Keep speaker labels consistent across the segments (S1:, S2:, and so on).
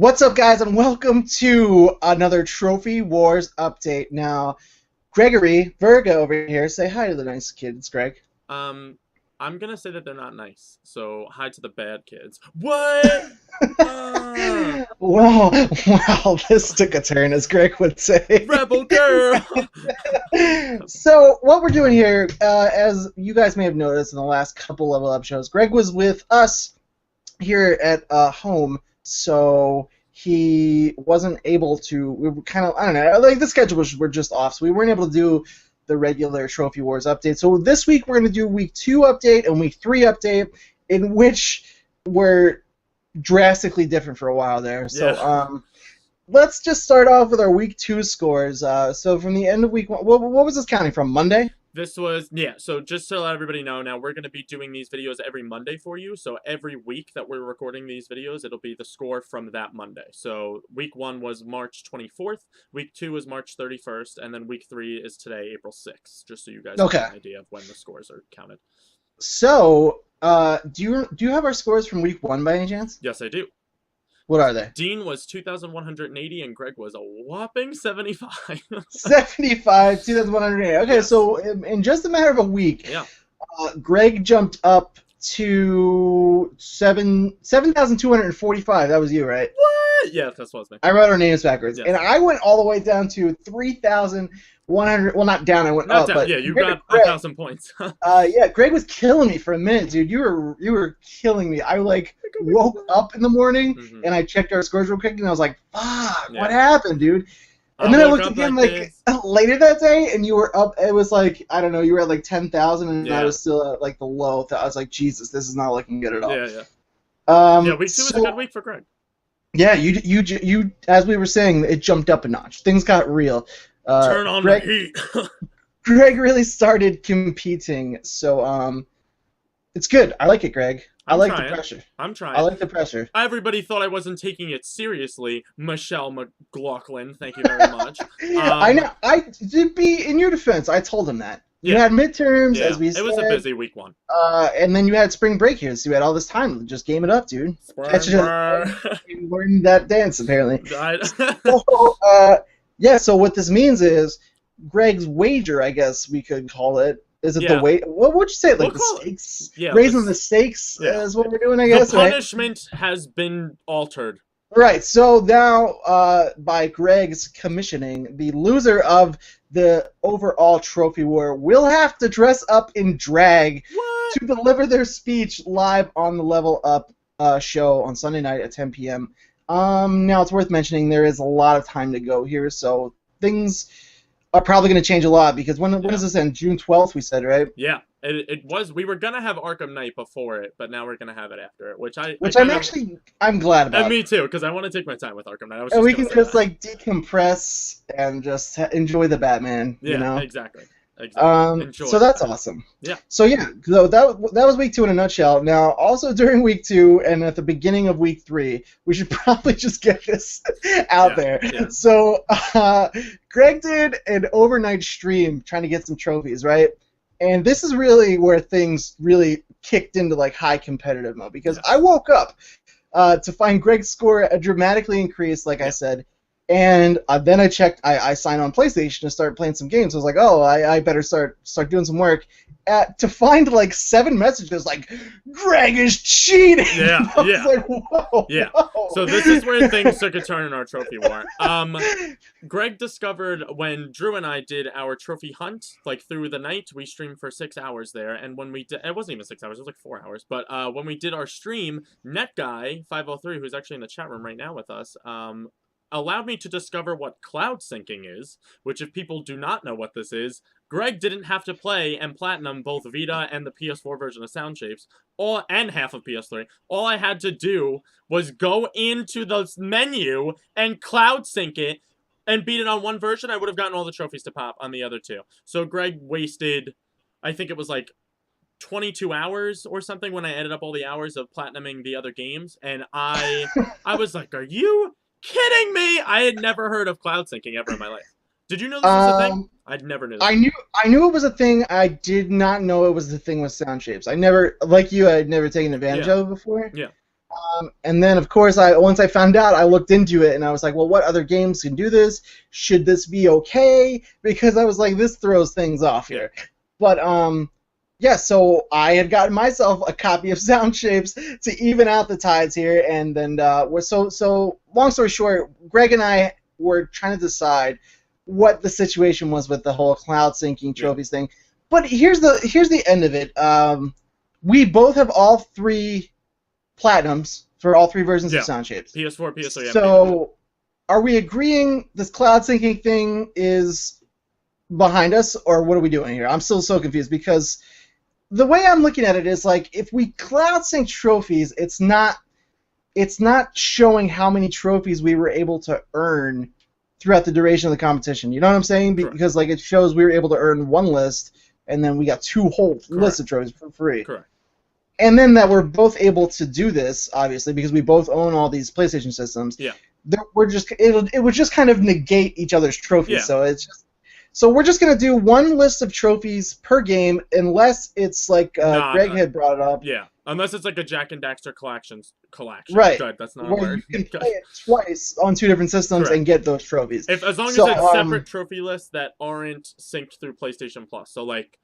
S1: What's up, guys, and welcome to another Trophy Wars update. Now, Gregory Virgo over here, say hi to the nice kids, Greg.
S2: Um, I'm gonna say that they're not nice. So hi to the bad kids. What?
S1: Well, wow, this took a turn, as Greg would say.
S2: Rebel girl.
S1: So, what we're doing here, as you guys may have noticed in the last couple Level Up shows, Greg was with us here at home, so he wasn't able to. We were kind of, I don't know, like the schedule were just off, so we weren't able to do the regular Trophy Wars update. So this week we're going to do Week 2 update and Week 3 update, in which were drastically different for a while there. So
S2: Yeah.
S1: let's just start off with our Week 2 scores. So from the end of Week 1, what was this counting from? Monday?
S2: This was, yeah, so just to let everybody know, now we're going to be doing these videos every Monday for you. So every week that we're recording these videos, it'll be the score from that Monday. So week 1 was March 24th, week 2 was March 31st, and then week 3 is today, April 6th, just so you guys have an idea of when the scores are counted.
S1: So, do you have our scores from Week 1 by any chance?
S2: Yes, I do.
S1: What are they?
S2: Dean was 2,180 and Greg was a whopping 75.
S1: 75, 2,180. Okay,
S2: Yes.
S1: so in just a matter of a week,
S2: Yeah.
S1: Greg jumped up to 7,245. That was you, right?
S2: What? Yeah, that's what I was thinking.
S1: I wrote our names backwards.
S2: Yes.
S1: And I went all the way down to 3,100. Well, not down, I went
S2: Not
S1: up.
S2: down.
S1: But
S2: Yeah, you
S1: Greg,
S2: got 1,000 points.
S1: yeah, Greg was killing me for a minute, dude. You were killing me. I woke up in the morning and I checked our scores real quick and I was like, "Fuck, what happened, dude?" And then I looked again later that day and you were up. It was like, I don't know, you were at like 10,000 and I was still at like the low. I was like, Jesus, this is not looking good at all.
S2: Yeah.
S1: Yeah,
S2: week 2 was a good week for Greg.
S1: Yeah, you as we were saying, it jumped up a notch. Things got real.
S2: Turn on the heat.
S1: Greg really started competing, so it's good. I like it, Greg. I like the pressure.
S2: I'm trying.
S1: I like the pressure.
S2: Everybody thought I wasn't taking it seriously. Michelle McLaughlin, thank you very much.
S1: I know. I did be in your defense. I told him that. You had midterms, as we said.
S2: It was a busy week 1.
S1: And then you had spring break here, so you had all this time to just game it up, dude. You learned that dance, apparently. Yeah, so what this means is Greg's wager, I guess we could call it. Is it the weight? What would you say? Like the stakes?
S2: Yeah,
S1: raising the stakes is what we're doing, I guess.
S2: The punishment has been altered.
S1: Right, so now, by Greg's commissioning, the loser of the overall Trophy War will have to dress up in drag to deliver their speech live on the Level Up show on Sunday night at 10 p.m. Now, it's worth mentioning there is a lot of time to go here, so things are probably going to change a lot, because when does this end? June 12th, we said, right?
S2: Yeah, it was. We were going to have Arkham Knight before it, but now we're going to have it after it, which
S1: I'm glad about.
S2: And me too, because I want to take my time with Arkham Knight.
S1: And we can just like decompress and just enjoy the Batman.
S2: Yeah,
S1: you know?
S2: Exactly.
S1: So that's awesome.
S2: Yeah.
S1: So yeah, so that was week 2 in a nutshell. Now, also during week 2 and at the beginning of week 3, we should probably just get this out there.
S2: Yeah.
S1: So Greg did an overnight stream trying to get some trophies, right? And this is really where things really kicked into like high competitive mode, because I woke up to find Greg's score dramatically increased, like I said. And then I checked. I signed on PlayStation to start playing some games. I was like, oh, I better start doing some work. To find like 7 messages like, Greg is cheating.
S2: Yeah,
S1: I was like, whoa.
S2: Yeah. So this is where things took a turn in our trophy war. Greg discovered when Drew and I did our trophy hunt, like through the night, we streamed for 6 hours there. And when we did, it wasn't even 6 hours, it was like 4 hours. But when we did our stream, NetGuy503, who's actually in the chat room right now with us, allowed me to discover what cloud syncing is, which if people do not know what this is, Greg didn't have to play and platinum both Vita and the PS4 version of Sound Shapes, and half of PS3. All I had to do was go into the menu and cloud sync it and beat it on one version. I would have gotten all the trophies to pop on the other 2. So Greg wasted, I think it was like 22 hours or something when I added up all the hours of platinuming the other games, and I was like, are you kidding me? I had never heard of cloud syncing ever in my life. Did you know this was a thing? I'd never knew this.
S1: I knew it was a thing. I did not know it was the thing with Sound Shapes. I never, like you, I'd never taken advantage of it before.
S2: Yeah.
S1: And then, of course, once I found out, I looked into it, and I was like, well, what other games can do this? Should this be okay? Because I was like, this throws things off here. But, yeah, so I had gotten myself a copy of Sound Shapes to even out the tides here, and then, so long story short, Greg and I were trying to decide what the situation was with the whole cloud syncing trophies thing. But here's the end of it. We both have all 3 platinums for all 3 versions of Sound Shapes.
S2: PS4, PS3,
S1: So, are we agreeing this cloud syncing thing is behind us, or what are we doing here? I'm still so confused because the way I'm looking at it is like if we cloud sync trophies, it's not showing how many trophies we were able to earn throughout the duration of the competition. You know what I'm saying?
S2: Correct.
S1: Because like it shows we were able to earn 1 list, and then we got 2 whole lists of trophies for free.
S2: Correct.
S1: And then that we're both able to do this, obviously, because we both own all these PlayStation systems.
S2: Yeah.
S1: It would just kind of negate each other's trophies.
S2: Yeah.
S1: So we're just gonna do 1 list of trophies per game, unless it's like Greg had brought it up.
S2: Yeah. Unless it's like a Jak and Daxter collection.
S1: Right.
S2: Good. That's not a
S1: where
S2: word.
S1: you can play it twice on 2 different systems and get those trophies.
S2: As long as it's separate trophy lists that aren't synced through PlayStation Plus. So like,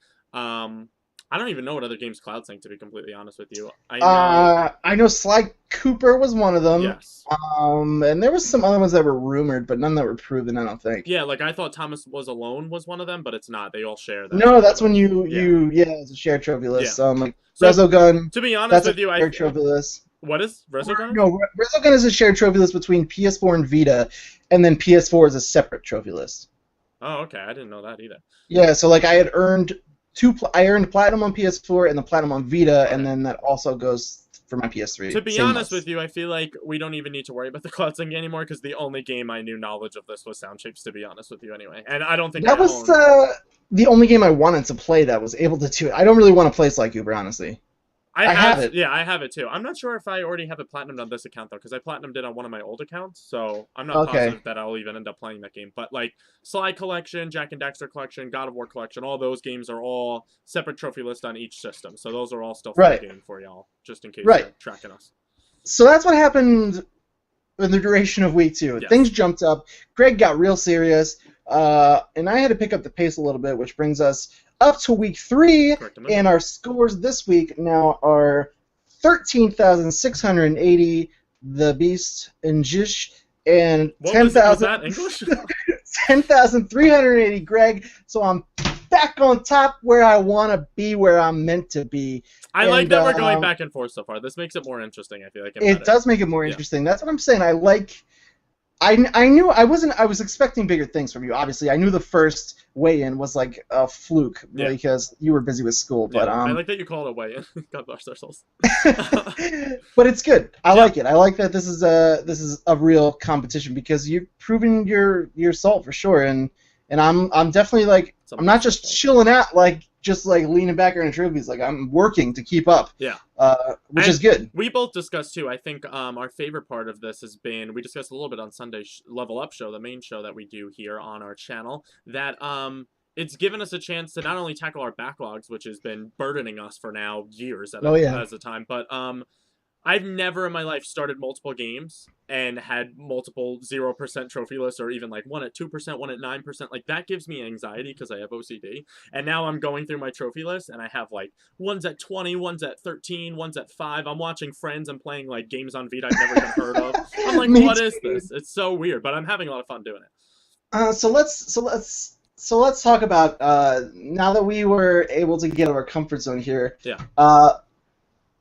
S2: I don't even know what other games cloud sync, to be completely honest with you.
S1: I know Sly Cooper was one of them.
S2: Yes.
S1: And there was some other ones that were rumored, but none that were proven, I don't think.
S2: Yeah, like I thought Thomas Was Alone was one of them, but it's not. They all share that.
S1: No, that's when it's a shared trophy list.
S2: Yeah.
S1: Like Resogun.
S2: To be honest with you,
S1: shared trophy list.
S2: What is Resogun?
S1: No, Resogun is a shared trophy list between PS4 and Vita, and then PS4 is a separate trophy list.
S2: Oh, okay. I didn't know that either.
S1: Yeah, so like I had earned I earned platinum on PS4 and the platinum on Vita, and then that also goes for my PS3.
S2: To be honest with you, I feel like we don't even need to worry about the cloud syncing anymore because the only game I knew knowledge of this was Sound Shapes, to be honest with you anyway. And I don't think
S1: that was the only game I wanted to play that was able to do it. I don't really want to play Sly Cooper, honestly. I have it.
S2: Yeah, I have it too. I'm not sure if I already have it platinumed on this account though, because I platinumed it on one of my old accounts, so I'm not positive that I'll even end up playing that game. But like Sly Collection, Jak and Daxter Collection, God of War Collection, all those games are all separate trophy lists on each system. So those are all still free game for y'all, just in case you're tracking us.
S1: So that's what happened in the duration of week 2. Yes. Things jumped up. Greg got real serious, and I had to pick up the pace a little bit, which brings us up to week 3, and our scores this week now are 13,680, The Beast and Jish, and 10,380, Greg. So I'm back on top where I want to be, where I'm meant to be.
S2: I like that we're going back and forth so far. This makes it more interesting, I feel like.
S1: It does make it more interesting. That's what I'm saying. I knew I was expecting bigger things from you. Obviously, I knew the first weigh-in was like a fluke because you were busy with school. But
S2: I like that you call it a weigh-in. God bless our souls.
S1: But it's good. I like it. I like that this is a real competition because you've proven your salt for sure. And I'm definitely like I'm not just chilling out like just like leaning back on trophies. Like I'm working to keep up.
S2: Yeah.
S1: Which is good.
S2: We both discussed too. I think our favorite part of this has been we discussed a little bit on Sunday Level Up show, the main show that we do here on our channel. That it's given us a chance to not only tackle our backlogs, which has been burdening us for now years at a time, but I've never in my life started multiple games and had multiple 0% trophy lists or even like one at 2%, one at 9%. Like that gives me anxiety because I have OCD. And now I'm going through my trophy list and I have like one's at 20, one's at 13, one's at 5. I'm watching friends and playing like games on Vita I've never even heard of. I'm like, what is this? It's so weird, but I'm having a lot of fun doing it.
S1: So let's talk about now that we were able to get out of our comfort zone here.
S2: Yeah.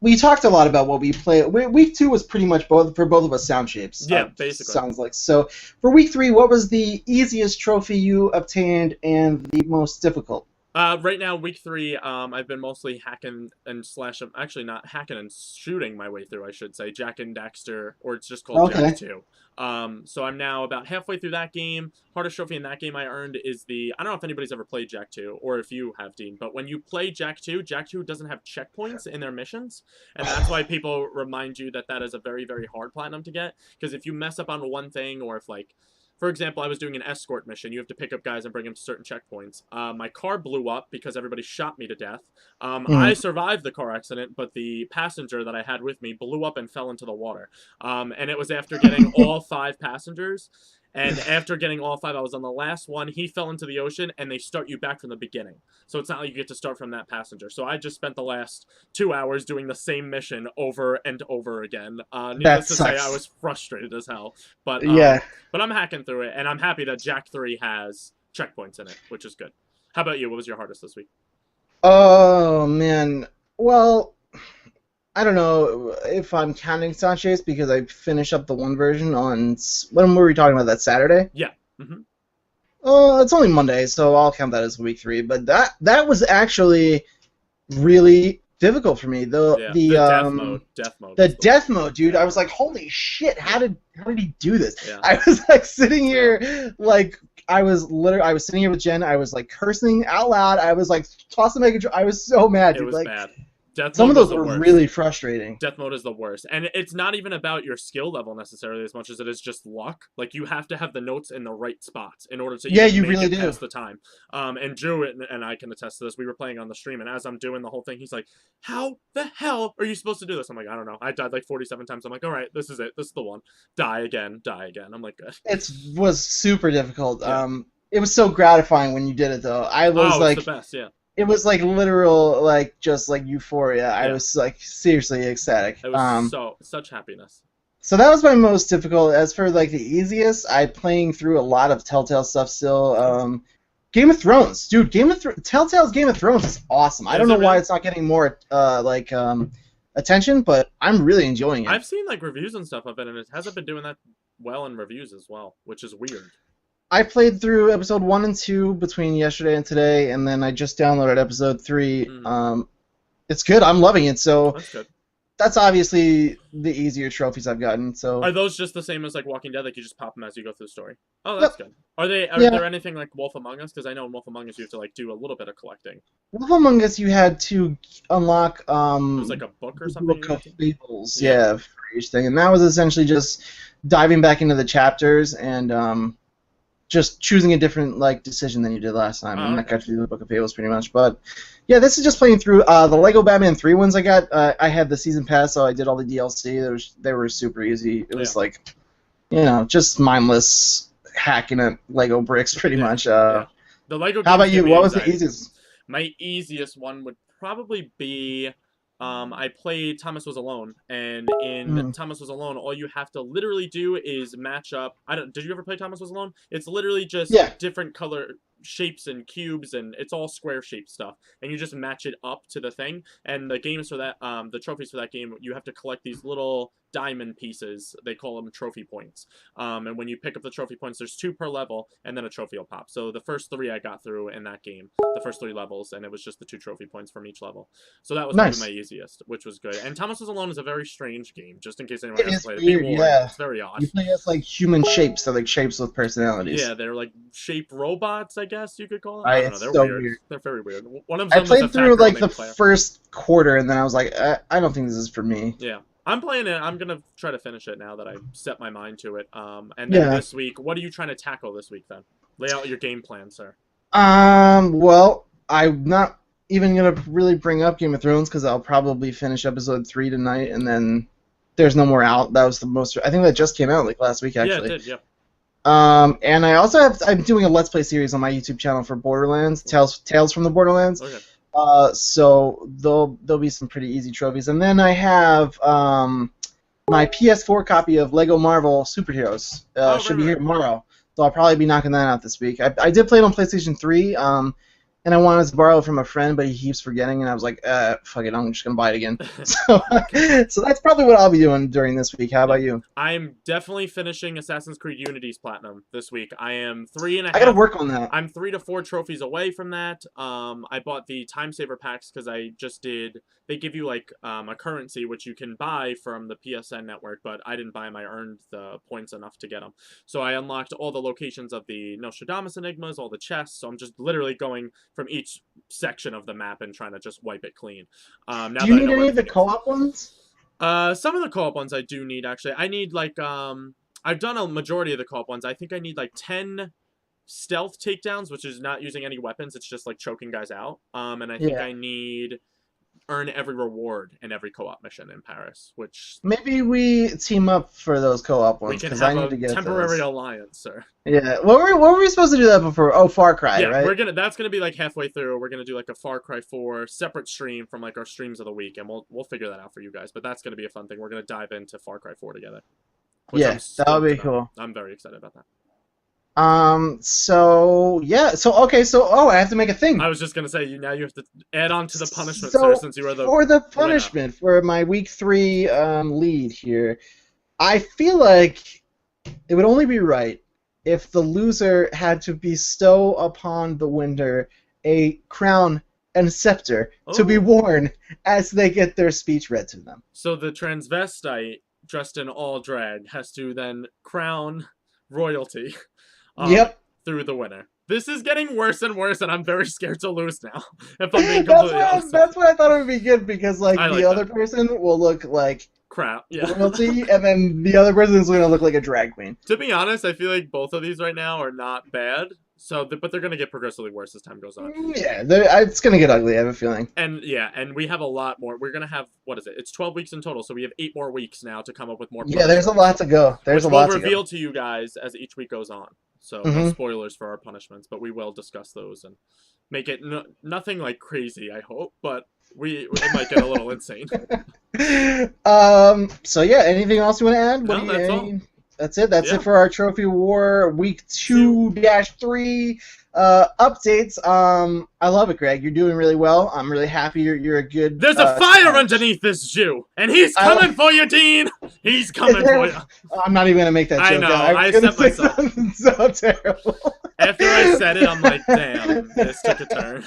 S1: We talked a lot about what we play. Week 2 was pretty much for both of us Sound Shapes.
S2: Yeah, basically.
S1: Sounds like. So for week 3, what was the easiest trophy you obtained and the most difficult?
S2: Right now, week 3, I've been mostly hacking and actually not hacking and shooting my way through, I should say, Jak and Daxter, or it's just called Jak 2. So I'm now about halfway through that game. Hardest trophy in that game I earned is I don't know if anybody's ever played Jak 2, or if you have, Dean, but when you play Jak 2 doesn't have checkpoints in their missions, and that's why people remind you that is a very, very hard platinum to get, because if you mess up on one thing, or if, like, for example, I was doing an escort mission. You have to pick up guys and bring them to certain checkpoints. My car blew up because everybody shot me to death. I survived the car accident, but the passenger that I had with me blew up and fell into the water. And it was after getting all 5 passengers. And after getting all 5, I was on the last one. He fell into the ocean, and they start you back from the beginning. So it's not like you get to start from that passenger. So I just spent the last 2 hours doing the same mission over and over again. Needless to say, I was frustrated as hell. But
S1: yeah.
S2: But I'm hacking through it, and I'm happy that Jak 3 has checkpoints in it, which is good. How about you? What was your hardest this week?
S1: Oh, man. Well, I don't know if I'm counting Sanchez because I finished up the one version on... When were we talking about that, Saturday?
S2: Yeah. Mm-hmm.
S1: It's only Monday, so I'll count that as week 3. But that was actually really difficult for me. The death mode, dude. I was like, holy shit! How did he do this?
S2: Yeah.
S1: I was like sitting here, like I was sitting here with Jen. I was like cursing out loud. I was like tossing my control. I was so mad, dude.
S2: It was
S1: like,
S2: bad.
S1: Some of those were really frustrating.
S2: Death mode is the worst. And it's not even about your skill level necessarily as much as it is just luck. Like, you have to have the notes in the right spots in order to
S1: you
S2: make
S1: really
S2: it
S1: do.
S2: past the time. And Drew and I can attest to this. We were playing on the stream, and as I'm doing the whole thing, he's like, how the hell are you supposed to do this? I'm like, I don't know. I died like 47 times. I'm like, all right, this is it. This is the one. Die again. I'm like, good.
S1: It was super difficult.
S2: Yeah.
S1: It was so gratifying when you did it, though. I was like...
S2: it's the best, yeah.
S1: It was like literal, like just like euphoria. Yeah. I was like seriously ecstatic.
S2: It was such happiness.
S1: So that was my most difficult. As for like the easiest, I'm playing through a lot of Telltale stuff still. Game of Thrones, dude. Telltale's Game of Thrones is awesome. I don't know why it's not getting more attention, but I'm really enjoying it.
S2: I've seen like reviews and stuff of it, and it hasn't been doing that well in reviews as well, which is weird.
S1: I played through episode 1 and 2 between yesterday and today, and then I just downloaded episode 3. It's good. I'm loving it. So
S2: that's good.
S1: That's obviously the easier trophies I've gotten. So
S2: are those just the same as like Walking Dead? Like you just pop them as you go through the story? Oh, that's good. Are there anything like Wolf Among Us? Because I know in Wolf Among Us you have to like do a little bit of collecting.
S1: Wolf Among Us, you had to unlock
S2: it was like a book or something.
S1: Book of Fables, for each thing, and that was essentially just diving back into the chapters and just choosing a different like decision than you did last time, and that got you through the Book of Fables pretty much. But yeah, this is just playing through the Lego Batman 3 ones I got. I had the season pass, so I did all the DLC. They were super easy. It was like, just mindless hacking at Lego bricks pretty much.
S2: The Lego.
S1: How about you? What was the easiest?
S2: My easiest one would probably be. I played Thomas Was Alone, and in Thomas Was Alone, all you have to literally do is match up. Did you ever play Thomas Was Alone? It's literally just different color shapes and cubes, and it's all square shaped stuff, and you just match it up to the thing. And the games for that, the trophies for that game, you have to collect these little diamond pieces. They call them trophy points. And when you pick up the trophy points, there's 2 per level, and then a trophy will pop. So the first 3 I got through in that game, the first 3 levels, and it was just the 2 trophy points from each level. So that was probably my easiest, which was good. And Thomas Was Alone is a very strange game, just in case anyone hasn't played it. It's very odd.
S1: You play as like human shapes, so like shapes with personalities.
S2: Yeah, they're like shape robots, I guess you could call it. I don't know. They're
S1: so
S2: weird. They're very weird. One of them
S1: I played through like the first quarter, and then I was like, I don't think this is for me.
S2: Yeah. I'm playing it. I'm going to try to finish it now that I've set my mind to it. And then this week, what are you trying to tackle this week then? Lay out your game plan, sir.
S1: Well, I'm not even going to really bring up Game of Thrones because I'll probably finish episode 3 tonight, and then there's no more out. That was the most... I think that just came out like last week, actually.
S2: Yeah, it did, yeah.
S1: And I also I'm doing a Let's Play series on my YouTube channel for Borderlands, Tales from the Borderlands.
S2: Okay.
S1: So there'll be some pretty easy trophies, and then I have my PS4 copy of Lego Marvel Superheroes. Should be here tomorrow, so I'll probably be knocking that out this week. I did play it on PlayStation 3, and I wanted to borrow it from a friend, but he keeps forgetting, and I was like, fuck it, I'm just gonna buy it again. So that's probably what I'll be doing during this week. How about you?
S2: I'm definitely finishing Assassin's Creed Unity's Platinum this week. I am 3.5.
S1: I gotta work on that.
S2: I'm 3 to 4 trophies away from that. I bought the Time Saver packs because I just did. They give you like a currency which you can buy from the PSN network, but I didn't buy them. I earned the points enough to get them. So I unlocked all the locations of the Nostradamus Enigmas, all the chests. So I'm just literally going from each section of the map and trying to just wipe it clean. Now
S1: do you need any of the co-op ones?
S2: Some of the co-op ones I do need, actually. I need, like, I I've done a majority of the co-op ones. I think I need like 10 stealth takedowns, which is not using any weapons. It's just like choking guys out. And I think I need earn every reward in every co-op mission in Paris, which
S1: maybe we team up for those co-op ones.
S2: we can
S1: because
S2: have
S1: I need to get
S2: temporary
S1: those.
S2: alliance, sir.
S1: Yeah. What were we supposed to do that before? Oh, Far Cry,
S2: Yeah,
S1: right?
S2: that's gonna be like halfway through. We're gonna do like a Far Cry 4 separate stream from like our streams of the week, and we'll figure that out for you guys. But that's gonna be a fun thing. We're gonna dive into Far Cry 4 together.
S1: Yeah, that would be cool.
S2: I'm very excited about that.
S1: So yeah, I have to make a thing.
S2: I was just gonna say you have to add on to the punishment,
S1: So,
S2: sir, since you are the
S1: for the punishment for my week 3 lead here. I feel like it would only be right if the loser had to bestow upon the winner a crown and scepter to be worn as they get their speech read to them.
S2: So the transvestite dressed in all drag has to then crown royalty. Through the winner. This is getting worse and worse, and I'm very scared to lose now. If I'm being completely honest.
S1: That's why I thought it would be good, because like the other person will look like
S2: crap, yeah.
S1: royalty, and then the other person is going to look like a drag queen.
S2: To be honest, I feel like both of these right now are not bad. But they're going to get progressively worse as time goes on.
S1: Yeah, it's going to get ugly, I have a feeling.
S2: And we have a lot more. We're going to have, what is it? It's 12 weeks in total, so we have 8 more weeks now to come up with more.
S1: Yeah, there's a lot to go. We'll
S2: reveal to you guys as each week goes on. So no spoilers for our punishments, but we will discuss those and make it nothing like crazy, I hope, but it might get a little insane.
S1: So yeah, anything else you want to add?
S2: No, that's all.
S1: That's it. That's it for our Trophy War Week 2-3 updates. I love it, Greg. You're doing really well. I'm really happy you're a good...
S2: There's a fire underneath this Jew, and he's coming for you, Dean! He's coming for you.
S1: I'm not even going to make that joke.
S2: I know. I said myself.
S1: So terrible.
S2: After I said it, I'm like, damn, this took a turn.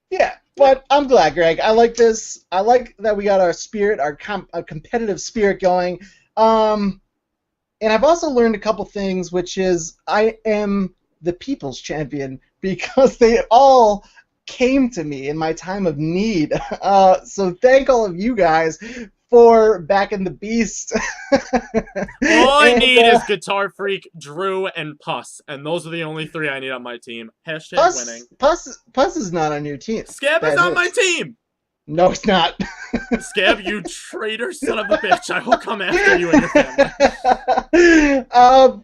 S1: Yeah, but I'm glad, Greg. I like this. I like that we got our spirit, our competitive spirit going. And I've also learned a couple things, which is I am the people's champion because they all came to me in my time of need. So thank all of you guys for backing the beast.
S2: All I need is Guitar Freak, Drew, and Puss, and those are the only 3 I need on my team. Hashtag winning.
S1: Puss is not on your team.
S2: Scab is on my team!
S1: No, it's not.
S2: Scab, you traitor son of a bitch. I will come after you and your family.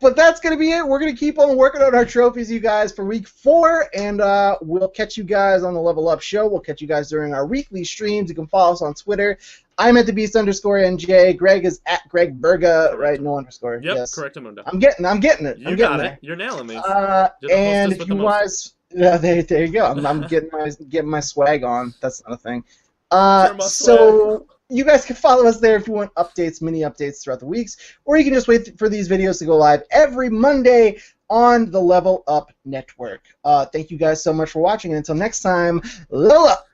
S1: But that's going to be it. We're going to keep on working on our trophies, you guys, for week 4, and we'll catch you guys on the Level Up Show. We'll catch you guys during our weekly streams. You can follow us on Twitter. I'm at @thebeast_NJ. Greg is at Greg Berga, right? No underscore.
S2: Yep,
S1: yes.
S2: correct, Amunda.
S1: I'm getting it.
S2: You got it. You're nailing these.
S1: And if you guys... Yeah, there you go. I'm getting my swag on. That's not a thing. So you guys can follow us there if you want updates, mini updates throughout the weeks, or you can just wait for these videos to go live every Monday on the Level Up Network. Thank you guys so much for watching, and until next time, level up!